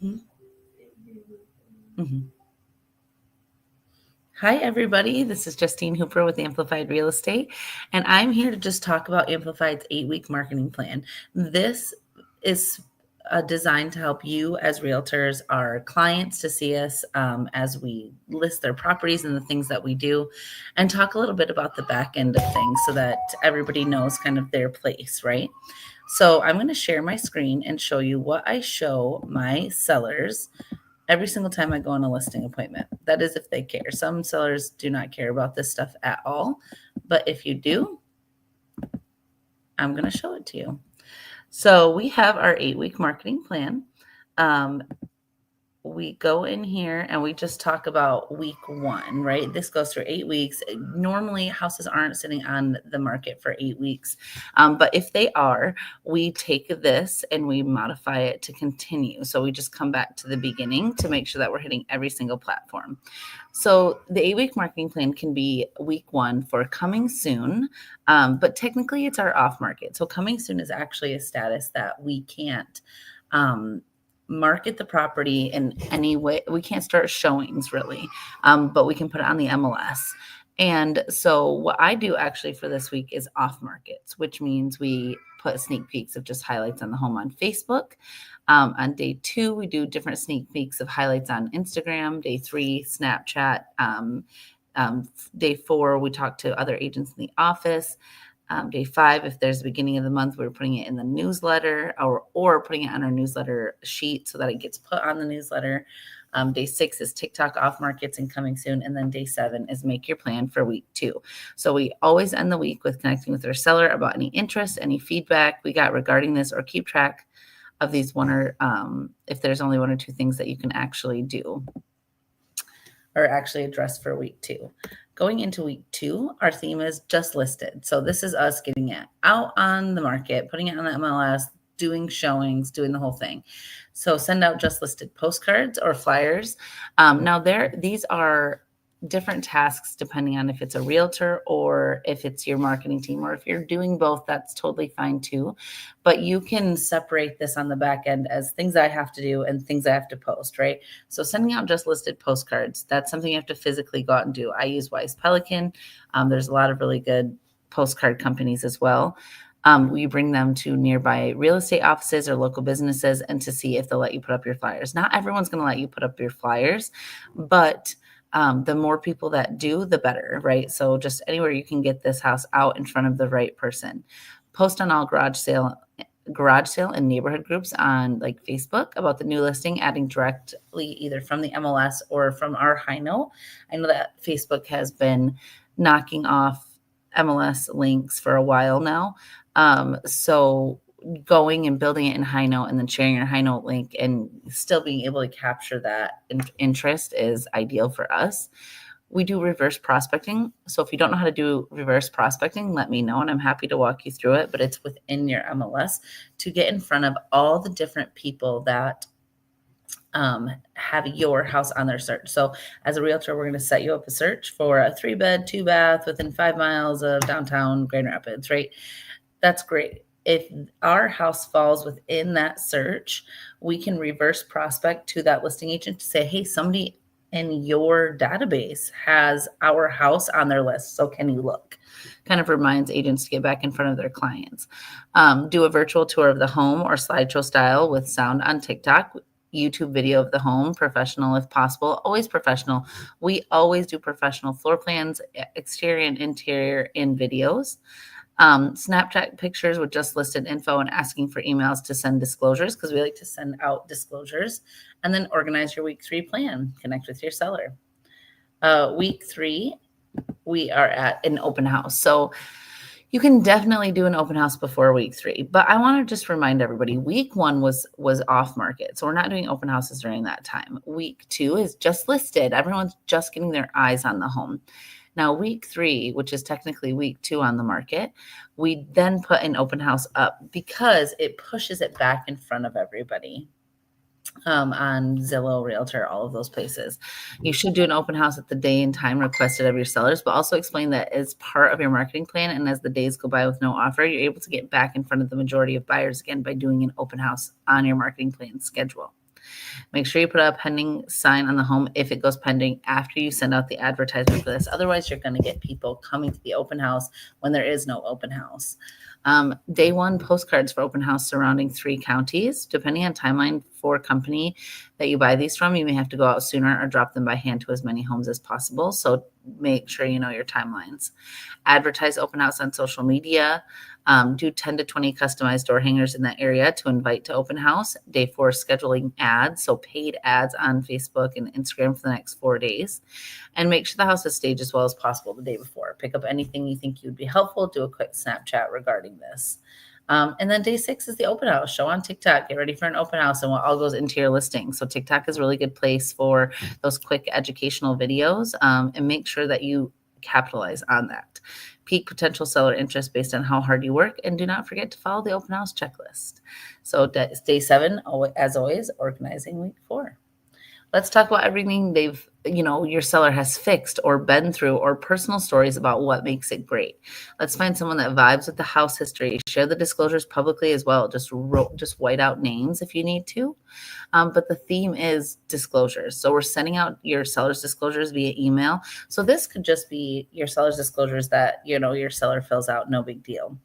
Mm-hmm. Hi, everybody. This is Justine Hooper with Amplified Real Estate, and I'm here to just talk about Amplified's 8-week marketing plan. This is designed to help you as realtors, our clients, to see us as we list their properties and the things that we do, and talk a little bit about the back end of things so that everybody knows kind of their place, right? So I'm going to share my screen and show you what I show my sellers every single time I go on a listing appointment. That is if they care. Some sellers do not care about this stuff at all. But if you do, I'm going to show it to you. So we have our 8-week marketing plan. We go in here and we just talk about week 1, right? This goes for 8 weeks. Normally, houses aren't sitting on the market for 8 weeks. But if they are, we take this and we modify it to continue. So we just come back to the beginning to make sure that we're hitting every single platform. So the 8-week marketing plan can be week 1 for coming soon, but technically it's our off market. So coming soon is actually a status that we can't market the property in any way. We can't start showings really, but we can put it on the MLS. And so what I do actually for this week is off markets, which means we put sneak peeks of just highlights on the home on Facebook. On day 2, we do different sneak peeks of highlights on Instagram. Day 3, Snapchat. Day 4, we talk to other agents in the office. Day 5, if there's the beginning of the month, we're putting it in the newsletter or putting it on our newsletter sheet so that it gets put on the newsletter. Day 6 is TikTok off markets and coming soon. And then day 7 is make your plan for week 2. So we always end the week with connecting with our seller about any interest, any feedback we got regarding this, or keep track of these one or if there's only 1 or 2 things that you can actually do or actually address for week 2. Going into week 2, our theme is just listed. So this is us getting it out on the market, putting it on the MLS, doing showings, doing the whole thing. So send out just listed postcards or flyers. Now these are different tasks depending on if it's a realtor or if it's your marketing team, or if you're doing both, that's totally fine too. But you can separate this on the back end as things I have to do and things I have to post, right? So sending out just listed postcards, that's something you have to physically go out and do. I use Wise Pelican. There's a lot of really good postcard companies as well. We bring them to nearby real estate offices or local businesses and to see if they'll let you put up your flyers. Not everyone's going to let you put up your flyers, but the more people that do, the better, right? So just anywhere you can get this house out in front of the right person. Post on all garage sale and neighborhood groups on like Facebook about the new listing, adding directly either from the MLS or from our high note. I know that Facebook has been knocking off MLS links for a while now. So going and building it in high note and then sharing your high note link and still being able to capture that interest is ideal for us. We do reverse prospecting. So if you don't know how to do reverse prospecting, let me know and I'm happy to walk you through it, but it's within your MLS to get in front of all the different people that have your house on their search. So as a realtor, we're going to set you up a search for a 3-bed, 2-bath within 5 miles of downtown Grand Rapids, right? That's great. If our house falls within that search, we can reverse prospect to that listing agent to say, hey, somebody in your database has our house on their list. So can you look? Kind of reminds agents to get back in front of their clients. Do a virtual tour of the home or slideshow style with sound on TikTok. YouTube video of the home, professional if possible, always professional. We always do professional floor plans, exterior and interior in videos. Snapchat pictures with just listed info and asking for emails to send disclosures because we like to send out disclosures. And then organize your week 3 plan. Connect with your seller. Week 3, we are at an open house. So you can definitely do an open house before week 3, but I want to just remind everybody, week 1 was off market. So we're not doing open houses during that time. Week 2 is just listed. Everyone's just getting their eyes on the home. Now, week 3, which is technically week 2 on the market, we then put an open house up because it pushes it back in front of everybody. On Zillow, Realtor, all of those places. You should do an open house at the day and time requested of your sellers, but also explain that as part of your marketing plan. And as the days go by with no offer, you're able to get back in front of the majority of buyers again by doing an open house on your marketing plan schedule. Make sure you put a pending sign on the home if it goes pending after you send out the advertisement for this. Otherwise, you're going to get people coming to the open house when there is no open house. Day one postcards for open house surrounding 3 counties. Depending on timeline for company that you buy these from, you may have to go out sooner or drop them by hand to as many homes as possible. So make sure you know your timelines. Advertise open house on social media. Do 10 to 20 customized door hangers in that area to invite to open house. Day 4, scheduling ads, so paid ads on Facebook and Instagram for the next 4 days. And make sure the house is staged as well as possible the day before. Pick up anything you think would be helpful. Do a quick Snapchat regarding this. And then day 6 is the open house. Show on TikTok. Get ready for an open house and what all goes into your listing. So TikTok is a really good place for those quick educational videos, and make sure that you capitalize on that. Peak potential seller interest based on how hard you work, and do not forget to follow the open house checklist. So day 7, as always, organizing week 4. Let's talk about everything your seller has fixed or been through, or personal stories about what makes it great. Let's find someone that vibes with the house history. Share the disclosures publicly as well. Just white out names if you need to. But the theme is disclosures. So we're sending out your seller's disclosures via email. So this could just be your seller's disclosures that, your seller fills out, no big deal.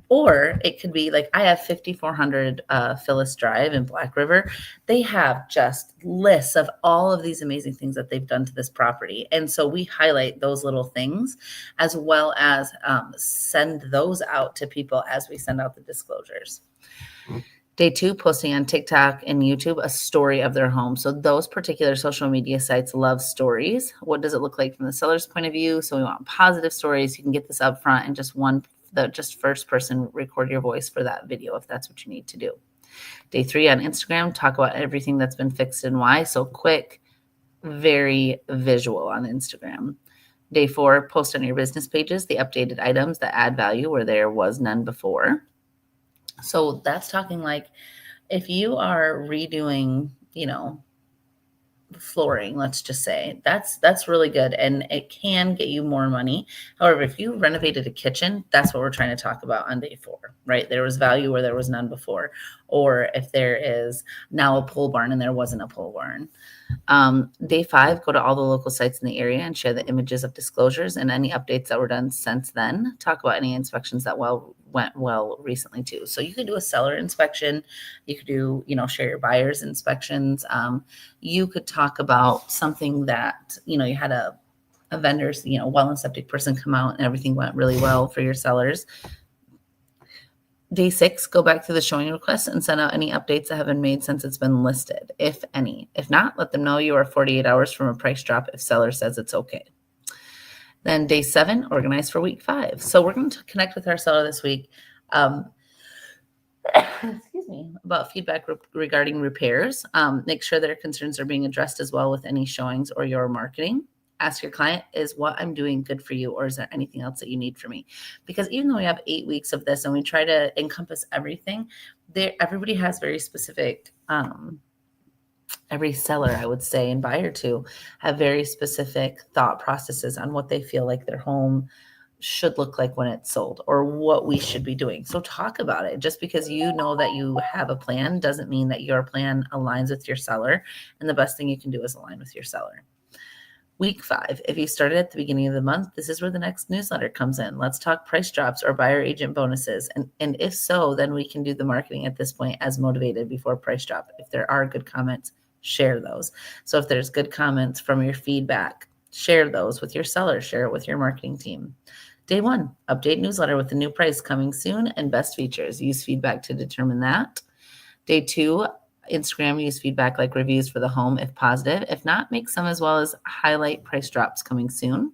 Or it could be like, I have 5400 Phyllis Drive in Black River. They have just lists of all of these amazing things that they've done to this property. And so we highlight those little things as well as send those out to people as we send out the disclosures. Day 2, posting on TikTok and YouTube a story of their home. So those particular social media sites love stories. What does it look like from the seller's point of view? So we want positive stories. You can get this up front and just first person record your voice for that video if that's what you need to do. Day 3 on Instagram, talk about everything that's been fixed and why. So quick, very visual on Instagram. Day 4, post on your business pages the updated items that add value where there was none before. So that's talking like if you are redoing, flooring, let's just say, that's really good and it can get you more money. However, if you renovated a kitchen, that's what we're trying to talk about on day 4, right? There was value where there was none before. Or if there is now a pole barn and there wasn't a pole barn. Day 5, go to all the local sites in the area and share the images of disclosures and any updates that were done since then. Talk about any inspections that went well recently too. So you could do a seller inspection. You could do, share your buyer's inspections. You could talk about something that, you had a vendor's, well and septic person come out and everything went really well for your sellers. Day 6, go back to the showing request and send out any updates that have been made since it's been listed, if any. If not, let them know you are 48 hours from a price drop if seller says it's okay. Then day 7, organize for week 5. So we're going to connect with our seller this week. About feedback regarding repairs. Make sure their concerns are being addressed as well with any showings or your marketing. Ask your client, is what I'm doing good for you, or is there anything else that you need from me? Because even though we have 8 weeks of this and we try to encompass everything, everybody has very specific, every seller, I would say, and buyer too, have very specific thought processes on what they feel like their home should look like when it's sold or what we should be doing. So talk about it. Just because you know that you have a plan doesn't mean that your plan aligns with your seller. And the best thing you can do is align with your seller. Week 5, if you started at the beginning of the month, this is where the next newsletter comes in. Let's talk price drops or buyer agent bonuses. And if so, then we can do the marketing at this point as motivated before price drop. If there are good comments, share those. So if there's good comments from your feedback, share those with your seller, share it with your marketing team. Day 1, update newsletter with the new price coming soon and best features. Use feedback to determine that. Day 2, Instagram, use feedback like reviews for the home if positive. If not, make some as well as highlight price drops coming soon.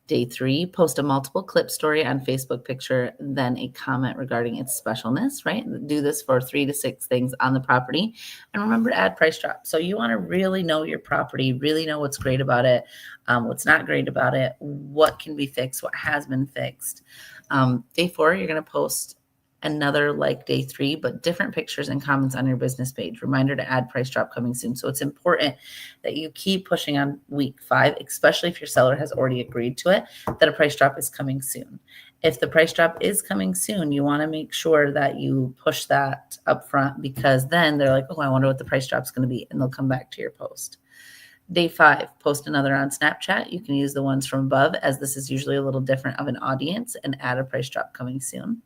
Day 3, post a multiple clip story on Facebook picture, then a comment regarding its specialness, right? Do this for 3 to 6 things on the property. And remember to add price drops. So you want to really know your property, really know what's great about it, what's not great about it, what can be fixed, what has been fixed. Day 4, you're going to post another like day 3, but different pictures and comments on your business page. Reminder to add price drop coming soon. So it's important that you keep pushing on week 5, especially if your seller has already agreed to it, that a price drop is coming soon. If the price drop is coming soon, you want to make sure that you push that up front, because then they're like, oh, I wonder what the price drop is going to be, and they'll come back to your post. Day 5, post another on Snapchat. You can use the ones from above, as this is usually a little different of an audience, and add a price drop coming soon.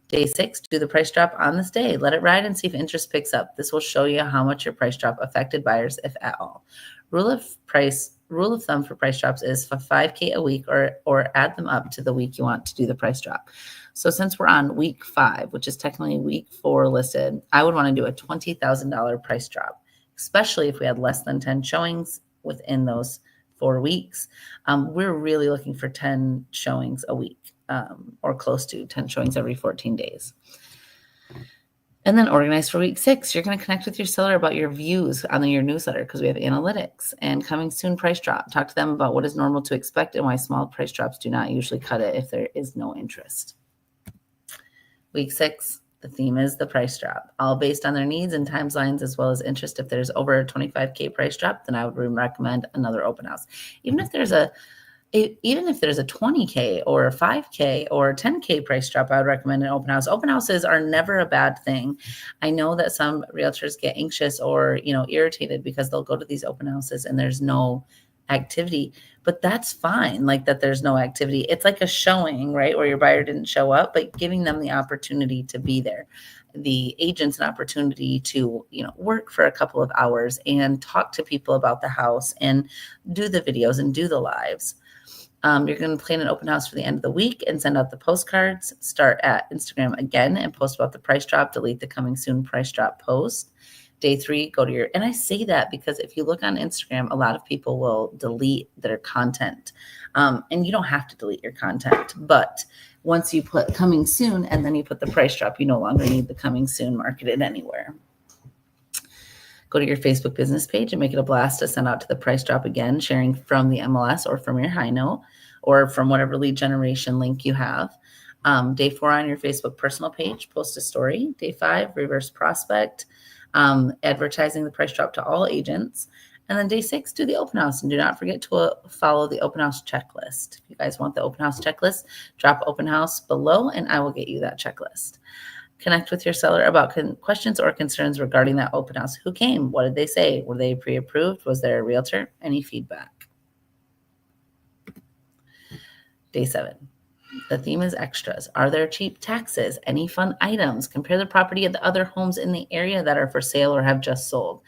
Day 6, do the price drop on this day. Let it ride and see if interest picks up. This will show you how much your price drop affected buyers, if at all. Rule of thumb for price drops is for 5K a week, or add them up to the week you want to do the price drop. So since we're on week 5, which is technically week 4 listed, I would want to do a $20,000 price drop, especially if we had less than 10 showings within those 4 weeks. We're really looking for 10 showings a week, or close to 10 showings every 14 days. And then organize for week 6. You're going to connect with your seller about your views on your newsletter, because we have analytics. And coming soon price drop. Talk to them about what is normal to expect and why small price drops do not usually cut it if there is no interest. Week 6, the theme is the price drop, all based on their needs and timelines as well as interest. If there's over a 25K price drop, then I would recommend another open house. Even if there's a 20K or a 5K or a 10K price drop, I would recommend an open house. Open houses are never a bad thing. I know that some realtors get anxious or, irritated because they'll go to these open houses and there's no activity, but that's fine. Like that, there's no activity. It's like a showing, right? Where your buyer didn't show up, but giving them the opportunity to be there. The agent's an opportunity to, work for a couple of hours and talk to people about the house and do the videos and do the lives. You're going to plan an open house for the end of the week and send out the postcards. Start at Instagram again and post about the price drop. Delete the coming soon price drop post. Day 3, go to your, and I say that because if you look on Instagram, a lot of people will delete their content. And you don't have to delete your content, but once you put coming soon and then you put the price drop, you no longer need the coming soon marketed anywhere. Go to your Facebook business page and make it a blast to send out to the price drop again, sharing from the MLS or from your high note or from whatever lead generation link you have. Day 4, on your Facebook personal page, post a story. Day 5, reverse prospect, advertising the price drop to all agents. And then day 6, do the open house. And do not forget to follow the open house checklist. If you guys want the open house checklist, drop open house below and I will get you that checklist. Connect with your seller about questions or concerns regarding that open house. Who came? What did they say? Were they pre-approved? Was there a realtor? Any feedback? Day 7. The theme is extras. Are there cheap taxes? Any fun items? Compare the property of the other homes in the area that are for sale or have just sold.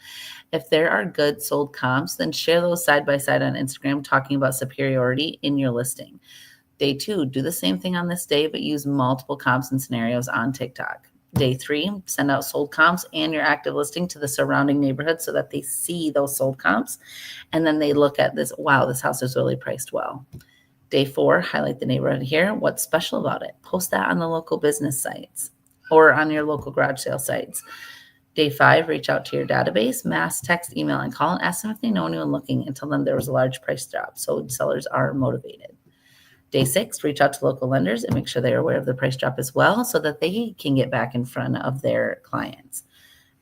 If there are good sold comps, then share those side by side on Instagram, talking about superiority in your listing. Day 2, do the same thing on this day, but use multiple comps and scenarios on TikTok. Day 3, send out sold comps and your active listing to the surrounding neighborhood so that they see those sold comps. And then they look at this, wow, this house is really priced well. Day 4, highlight the neighborhood here. What's special about it? Post that on the local business sites or on your local garage sale sites. Day 5, reach out to your database, mass text, email, and call and ask them if they know anyone looking, and tell them there was a large price drop so sellers are motivated. Day 6, reach out to local lenders and make sure they're aware of the price drop as well so that they can get back in front of their clients.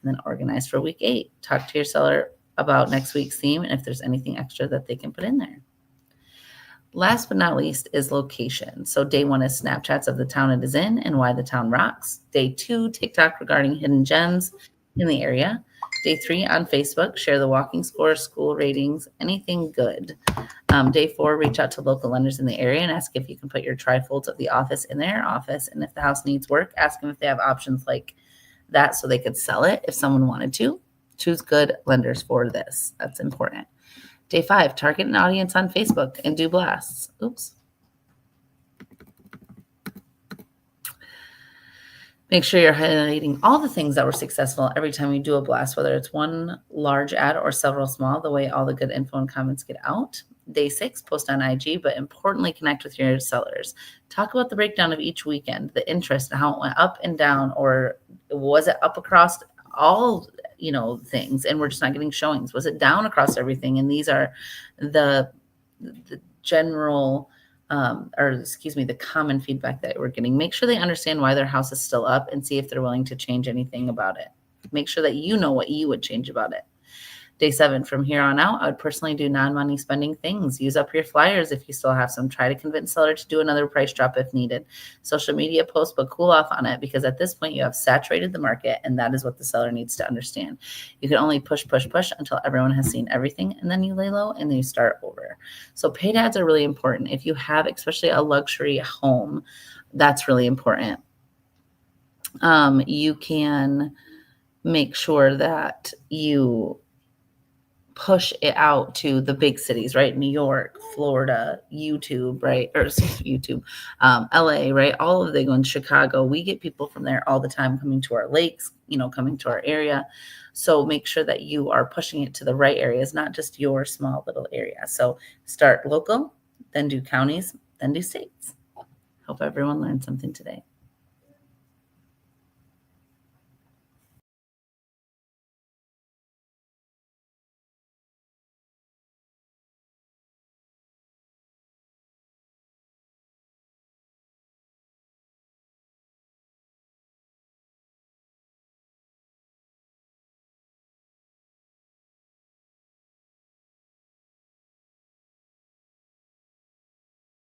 And then organize for week 8. Talk to your seller about next week's theme and if there's anything extra that they can put in there. Last but not least is location. So day 1 is Snapchats of the town it is in and why the town rocks. Day 2, TikTok regarding hidden gems in the area. Day 3, on Facebook, share the walking score, school ratings, anything good. Day 4, reach out to local lenders in the area and ask if you can put your trifolds of the office in their office. And if the house needs work, ask them if they have options like that so they could sell it if someone wanted to. Choose good lenders for this. That's important. Day 5, target an audience on Facebook and do blasts. Oops. Make sure you're highlighting all the things that were successful every time you do a blast, whether it's one large ad or several small, the way all the good info and comments get out. Day 6, post on IG, but importantly, connect with your sellers. Talk about the breakdown of each weekend, the interest, and how it went up and down, or was it up across all things and we're just not getting showings? Was it down across everything? And these are the general the common feedback that we're getting. Make sure they understand why their house is still up and see if they're willing to change anything about it. Make sure that you know what you would change about it. Day 7, from here on out, I would personally do non-money spending things. Use up your flyers if you still have some. Try to convince seller to do another price drop if needed. Social media post, but cool off on it, because at this point you have saturated the market, and that is what the seller needs to understand. You can only push until everyone has seen everything, and then you lay low and then you start over. So paid ads are really important. If you have especially a luxury home, that's really important. You can make sure that you push it out to the big cities, right? New York, Florida, YouTube, right? Or YouTube, LA, right? All of them, in Chicago. We get people from there all the time coming to our lakes, coming to our area. So make sure that you are pushing it to the right areas, not just your small little area. So start local, then do counties, then do states. Hope everyone learned something today.